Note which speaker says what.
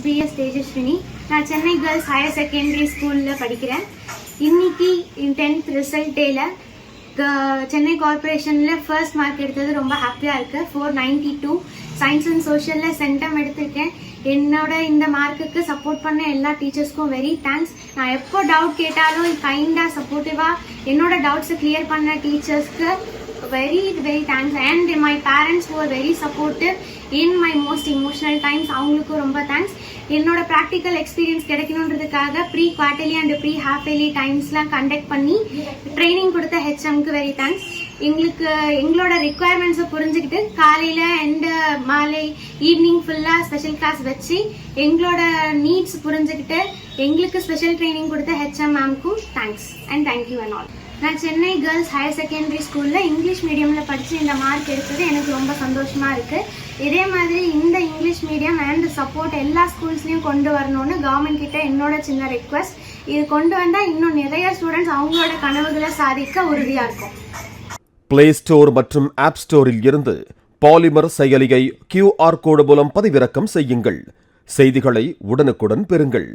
Speaker 1: BS Tejaswini. நான் Chennai girls higher secondary ஸ்கூலில் படிக்கிறேன். இன்னைக்கு 10th ரிசல்ட் டேல சென்னை கார்பரேஷனில் ஃபர்ஸ்ட் மார்க் எடுத்தது ரொம்ப ஹாப்பியாக இருக்குது. 492. சயின்ஸ் அண்ட் சோஷியலில் சென்டம் எடுத்திருக்கேன். என்னோட இந்த மார்க்குக்கு சப்போர்ட் பண்ண எல்லா டீச்சர்ஸ்க்கும் வெரி தேங்க்ஸ். நான் எப்போ டவுட் கேட்டாலும் கைண்டாக சப்போர்ட்டிவாக என்னோட டவுட்ஸை கிளியர் பண்ண டீச்சர்ஸ்க்கு very thanks, and my parents who were very supportive in my most emotional times. அவங்களுக்கு ரொம்ப தேங்க்ஸ். என்னோட ப்ராக்டிக்கல் எக்ஸ்பீரியன்ஸ் கிடைக்கணுன்றதுக்காக pre quarterly and pre half yearly டைம்ஸ்லாம் கண்டக்ட் பண்ணி ட்ரைனிங் கொடுத்த ஹெச்எம்க்கு வெரி தேங்க்ஸ். எங்களோட ரிக்குவயர்மெண்ட்ஸை புரிஞ்சுக்கிட்டு காலையில் அண்ட் மாலை ஈவினிங் ஃபுல்லாக ஸ்பெஷல் கிளாஸ் வச்சு எங்களோட நீட்ஸ் புரிஞ்சுக்கிட்டு எங்களுக்கு ஸ்பெஷல் ட்ரைனிங் கொடுத்த ஹெச்எம் மேம்க்கும் thanks and thank you and all. நான் சென்னை கேர்ள்ஸ் ஹையர் செகண்டரி ஸ்கூலில் இங்கிலீஷ் மீடியமில் படித்து இந்த மார்க் எடுத்தது எனக்கு ரொம்ப சந்தோஷமாக இருக்குது. இதே மாதிரி இந்த இங்கிலீஷ் மீடியம் அண்ட் சப்போர்ட் எல்லா ஸ்கூல்ஸ்லையும் கொண்டு வரணும்னு கவர்மெண்ட் கிட்ட என்னோட சின்ன ரெக்வஸ்ட். இது கொண்டு வந்தால் இன்னும் நிறைய ஸ்டூடெண்ட்ஸ் அவங்களோட கனவுகளை சாதிக்க உறுதியாக இருக்கும்.
Speaker 2: பிளே ஸ்டோர் மற்றும் ஆப் ஸ்டோரில் இருந்து பாலிமர் செயலியை QR கோடு மூலம் பதிவிறக்கம் செய்யுங்கள். செய்திகளை உடனுக்குடன் பெறுங்கள்.